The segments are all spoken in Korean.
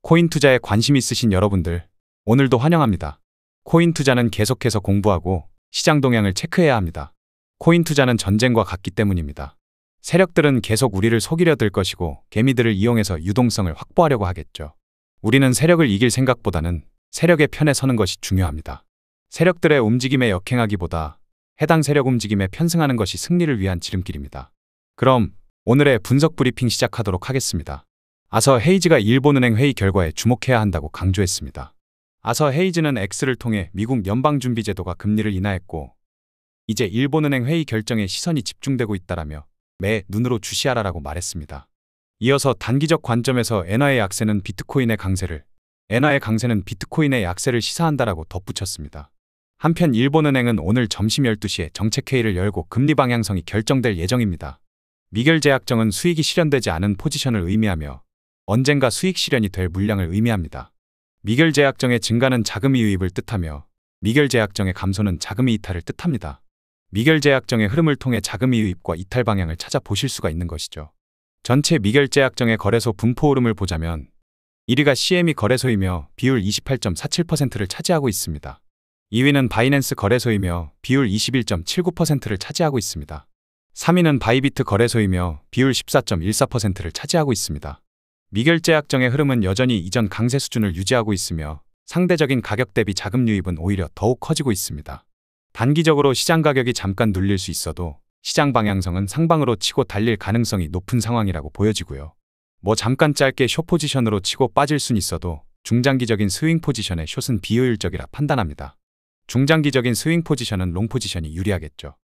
코인 투자에 관심 있으신 여러분들, 오늘도 환영합니다. 코인 투자는 계속해서 공부하고 시장 동향을 체크해야 합니다. 코인 투자는 전쟁과 같기 때문입니다. 세력들은 계속 우리를 속이려 들 것이고 개미들을 이용해서 유동성을 확보하려고 하겠죠. 우리는 세력을 이길 생각보다는 세력의 편에 서는 것이 중요합니다. 세력들의 움직임에 역행하기보다 해당 세력 움직임에 편승하는 것이 승리를 위한 지름길입니다. 그럼 오늘의 분석 브리핑 시작하도록 하겠습니다. 아서 헤이즈가 일본은행 회의 결과에 주목해야 한다고 강조했습니다. 아서 헤이즈는 X를 통해 미국 연방준비제도가 금리를 인하했고 이제 일본은행 회의 결정에 시선이 집중되고 있다라며 매 눈으로 주시하라라고 말했습니다. 이어서 단기적 관점에서 엔화의 약세는 비트코인의 강세를, 엔화의 강세는 비트코인의 약세를 시사한다라고 덧붙였습니다. 한편 일본은행은 오늘 점심 12시에 정책회의를 열고 금리 방향성이 결정될 예정입니다. 미결제약정은 수익이 실현되지 않은 포지션을 의미하며 언젠가 수익 실현이 될 물량을 의미합니다. 미결제약정의 증가는 자금이 유입을 뜻하며 미결제약정의 감소는 자금이 이탈을 뜻합니다. 미결제약정의 흐름을 통해 자금이 유입과 이탈 방향을 찾아보실 수가 있는 것이죠. 전체 미결제약정의 거래소 분포 흐름을 보자면 1위가 CME 거래소이며 비율 28.47%를 차지하고 있습니다. 2위는 바이낸스 거래소이며 비율 21.79%를 차지하고 있습니다. 3위는 바이비트 거래소이며 비율 14.14%를 차지하고 있습니다. 미결제약정의 흐름은 여전히 이전 강세 수준을 유지하고 있으며 상대적인 가격 대비 자금 유입은 오히려 더욱 커지고 있습니다. 단기적으로 시장 가격이 잠깐 눌릴 수 있어도 시장 방향성은 상방으로 치고 달릴 가능성이 높은 상황이라고 보여지고요. 잠깐 짧게 숏 포지션으로 치고 빠질 순 있어도 중장기적인 스윙 포지션의 숏은 비효율적이라 판단합니다. 중장기적인 스윙 포지션은 롱 포지션이 유리하겠죠.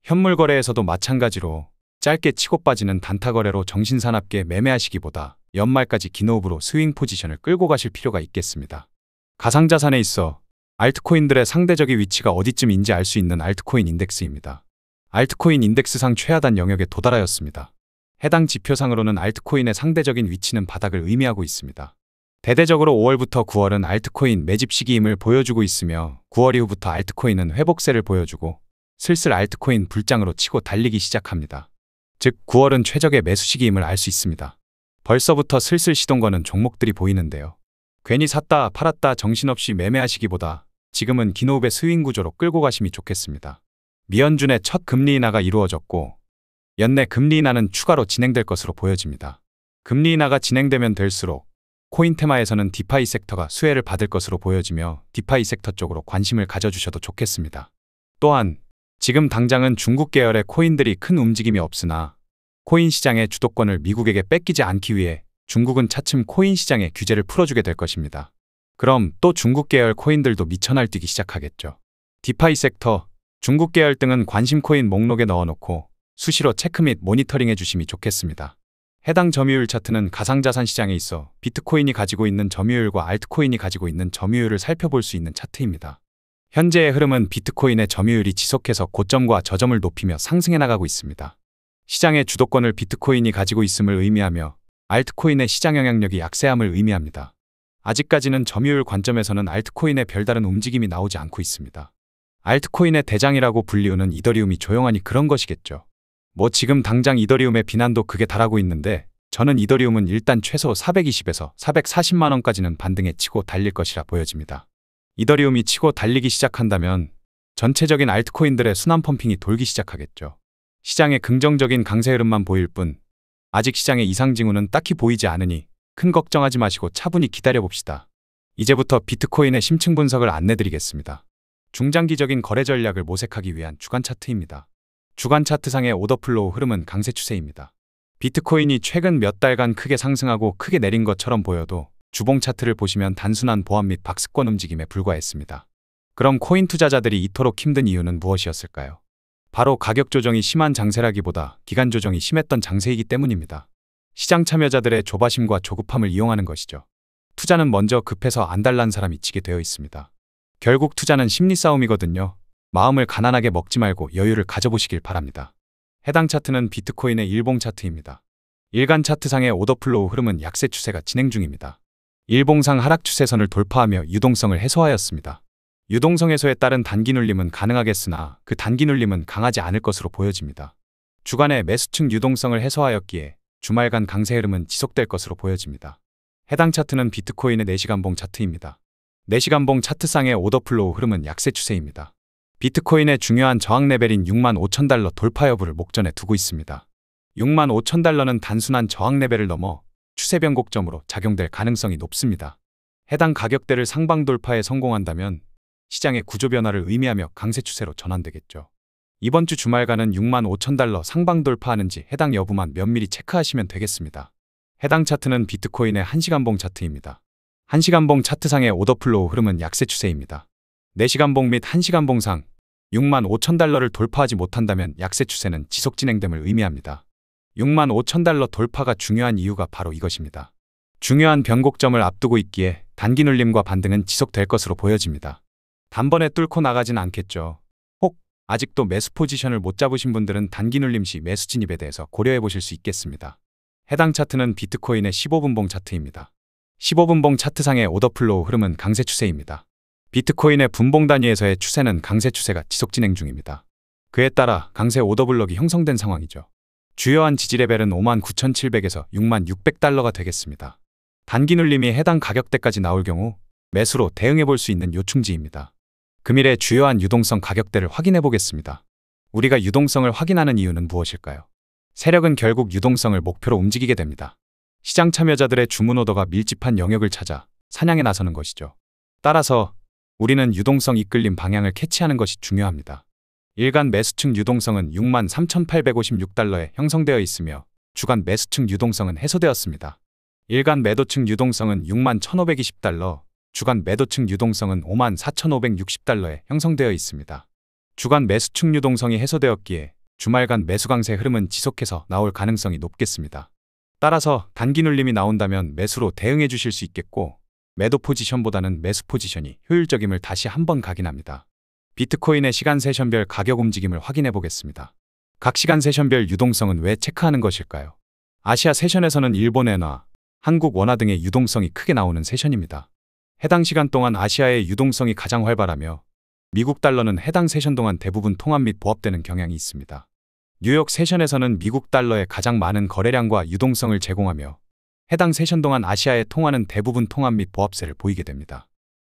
현물 거래에서도 마찬가지로 짧게 치고 빠지는 단타 거래로 정신사납게 매매하시기보다 연말까지 긴 호흡으로 스윙 포지션을 끌고 가실 필요가 있겠습니다. 가상자산에 있어 알트코인들의 상대적인 위치가 어디쯤인지 알 수 있는 알트코인 인덱스입니다. 알트코인 인덱스상 최하단 영역에 도달하였습니다. 해당 지표상으로는 알트코인의 상대적인 위치는 바닥을 의미하고 있습니다. 대대적으로 5월부터 9월은 알트코인 매집 시기임을 보여주고 있으며 9월 이후부터 알트코인은 회복세를 보여주고 슬슬 알트코인 불장으로 치고 달리기 시작합니다. 즉 9월은 최적의 매수 시기임을 알 수 있습니다. 벌써부터 슬슬 시동 거는 종목들이 보이는데요. 괜히 샀다 팔았다 정신없이 매매하시기보다 지금은 긴 호흡의 스윙 구조로 끌고 가심이 좋겠습니다. 미연준의 첫 금리 인하가 이루어졌고 연내 금리 인하는 추가로 진행될 것으로 보여집니다. 금리 인하가 진행되면 될수록 코인 테마에서는 디파이 섹터가 수혜를 받을 것으로 보여지며 디파이 섹터 쪽으로 관심을 가져주셔도 좋겠습니다. 또한 지금 당장은 중국 계열의 코인들이 큰 움직임이 없으나 코인 시장의 주도권을 미국에게 뺏기지 않기 위해 중국은 차츰 코인 시장의 규제를 풀어주게 될 것입니다. 그럼 또 중국 계열 코인들도 미쳐 날뛰기 시작하겠죠. 디파이 섹터, 중국 계열 등은 관심 코인 목록에 넣어놓고 수시로 체크 및 모니터링해 주심이 좋겠습니다. 해당 점유율 차트는 가상자산 시장에 있어 비트코인이 가지고 있는 점유율과 알트코인이 가지고 있는 점유율을 살펴볼 수 있는 차트입니다. 현재의 흐름은 비트코인의 점유율이 지속해서 고점과 저점을 높이며 상승해 나가고 있습니다. 시장의 주도권을 비트코인이 가지고 있음을 의미하며 알트코인의 시장 영향력이 약세함을 의미합니다. 아직까지는 점유율 관점에서는 알트코인의 별다른 움직임이 나오지 않고 있습니다. 알트코인의 대장이라고 불리우는 이더리움이 조용하니 그런 것이겠죠. 지금 당장 이더리움의 비난도 극에 달하고 있는데 저는 이더리움은 일단 최소 420에서 440만 원까지는 반등에 치고 달릴 것이라 보여집니다. 이더리움이 치고 달리기 시작한다면 전체적인 알트코인들의 순환 펌핑이 돌기 시작하겠죠. 시장의 긍정적인 강세 흐름만 보일 뿐 아직 시장의 이상 징후는 딱히 보이지 않으니 큰 걱정하지 마시고 차분히 기다려봅시다. 이제부터 비트코인의 심층 분석을 안내드리겠습니다. 중장기적인 거래 전략을 모색하기 위한 주간 차트입니다. 주간 차트상의 오더플로우 흐름은 강세 추세입니다. 비트코인이 최근 몇 달간 크게 상승하고 크게 내린 것처럼 보여도 주봉 차트를 보시면 단순한 보합 및 박스권 움직임에 불과했습니다. 그럼 코인 투자자들이 이토록 힘든 이유는 무엇이었을까요? 바로 가격 조정이 심한 장세라기보다 기간 조정이 심했던 장세이기 때문입니다. 시장 참여자들의 조바심과 조급함을 이용하는 것이죠. 투자는 먼저 급해서 안달난 사람이 지게 되어 있습니다. 결국 투자는 심리 싸움이거든요. 마음을 가난하게 먹지 말고 여유를 가져보시길 바랍니다. 해당 차트는 비트코인의 일봉 차트입니다. 일간 차트상의 오더플로우 흐름은 약세 추세가 진행 중입니다. 일봉상 하락 추세선을 돌파하며 유동성을 해소하였습니다. 유동성 해소에 따른 단기 눌림은 가능하겠으나 그 단기 눌림은 강하지 않을 것으로 보여집니다. 주간의 매수층 유동성을 해소하였기에 주말간 강세 흐름은 지속될 것으로 보여집니다. 해당 차트는 비트코인의 4시간봉 차트입니다. 4시간봉 차트상의 오더플로우 흐름은 약세 추세입니다. 비트코인의 중요한 저항 레벨인 65,000달러 돌파 여부를 목전에 두고 있습니다. 65,000달러는 단순한 저항 레벨을 넘어 추세 변곡점으로 작용될 가능성이 높습니다. 해당 가격대를 상방 돌파에 성공한다면 시장의 구조 변화를 의미하며 강세 추세로 전환되겠죠. 이번 주 주말간은 65,000달러 상방 돌파하는지 해당 여부만 면밀히 체크하시면 되겠습니다. 해당 차트는 비트코인의 1시간봉 차트입니다. 1시간봉 차트상의 오더플로우 흐름은 약세 추세입니다. 4시간봉 및 1시간봉상 65,000달러를 돌파하지 못한다면 약세 추세는 지속 진행됨을 의미합니다. 65,000달러 돌파가 중요한 이유가 바로 이것입니다. 중요한 변곡점을 앞두고 있기에 단기 눌림과 반등은 지속될 것으로 보여집니다. 단번에 뚫고 나가진 않겠죠. 혹 아직도 매수 포지션을 못 잡으신 분들은 단기 눌림 시 매수 진입에 대해서 고려해 보실 수 있겠습니다. 해당 차트는 비트코인의 15분봉 차트입니다. 15분봉 차트상의 오더플로우 흐름은 강세 추세입니다. 비트코인의 분봉 단위에서의 추세는 강세 추세가 지속 진행 중입니다. 그에 따라 강세 오더블럭이 형성된 상황이죠. 주요한 지지 레벨은 59,700에서 66,600달러가 되겠습니다. 단기 눌림이 해당 가격대까지 나올 경우 매수로 대응해 볼 수 있는 요충지입니다. 금일의 주요한 유동성 가격대를 확인해 보겠습니다. 우리가 유동성을 확인하는 이유는 무엇일까요? 세력은 결국 유동성을 목표로 움직이게 됩니다. 시장 참여자들의 주문 오더가 밀집한 영역을 찾아 사냥에 나서는 것이죠. 따라서 우리는 유동성 이끌림 방향을 캐치하는 것이 중요합니다. 일간 매수층 유동성은 63,856달러에 형성되어 있으며 주간 매수층 유동성은 해소되었습니다. 일간 매도층 유동성은 61,520달러, 주간 매도층 유동성은 54,560달러에 형성되어 있습니다. 주간 매수층 유동성이 해소되었기에 주말간 매수 강세 흐름은 지속해서 나올 가능성이 높겠습니다. 따라서 단기 눌림이 나온다면 매수로 대응해 주실 수 있겠고 매도 포지션보다는 매수 포지션이 효율적임을 다시 한번 각인합니다. 비트코인의 시간 세션별 가격 움직임을 확인해 보겠습니다. 각 시간 세션별 유동성은 왜 체크하는 것일까요? 아시아 세션에서는 일본 엔화, 한국 원화 등의 유동성이 크게 나오는 세션입니다. 해당 시간 동안 아시아의 유동성이 가장 활발하며 미국 달러는 해당 세션 동안 대부분 통합 및 보합되는 경향이 있습니다. 뉴욕 세션에서는 미국 달러의 가장 많은 거래량과 유동성을 제공하며 해당 세션 동안 아시아의 통화는 대부분 통합 및 보합세를 보이게 됩니다.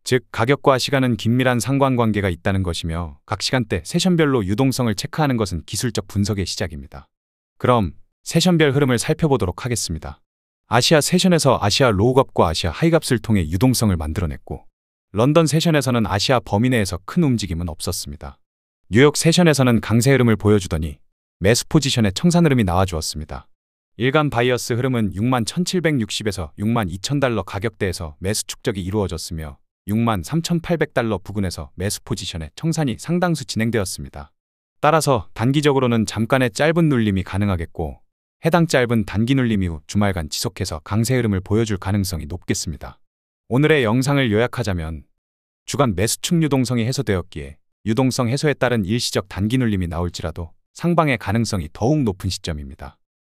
즉 가격과 시간은 긴밀한 상관관계가 있다는 것이며 각 시간대 세션별로 유동성을 체크하는 것은 기술적 분석의 시작입니다. 그럼 세션별 흐름을 살펴보도록 하겠습니다. 아시아 세션에서 아시아 로우값과 아시아 하이값을 통해 유동성을 만들어냈고 런던 세션에서는 아시아 범위 내에서 큰 움직임은 없었습니다. 뉴욕 세션에서는 강세 흐름을 보여주더니 매수 포지션의 청산 흐름이 나와주었습니다. 일간 바이어스 흐름은 61,760에서 62,000달러 가격대에서 매수 축적이 이루어졌으며 63,800달러 부근에서 매수 포지션의 청산이 상당수 진행되었습니다. 따라서 단기적으로는 잠깐의 짧은 눌림이 가능하겠고 해당 짧은 단기 눌림 이후 주말간 지속해서 강세 흐름을 보여줄 가능성이 높겠습니다. 오늘의 영상을 요약하자면 주간 매수층 유동성이 해소되었기에 유동성 해소에 따른 일시적 단기 눌림이 나올지라도 상방의 가능성이 더욱 높은 시점입니다.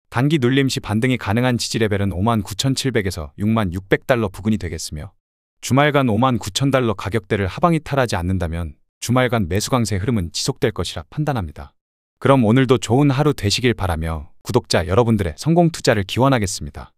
단기 눌림 시 반등이 가능한 지지 레벨은 59,700에서 66,600달러 부근이 되겠으며 주말간 59,000달러 가격대를 하방이 탈하지 않는다면 주말간 매수 강세 흐름은 지속될 것이라 판단합니다. 그럼 오늘도 좋은 하루 되시길 바라며 구독자 여러분들의 성공 투자를 기원하겠습니다.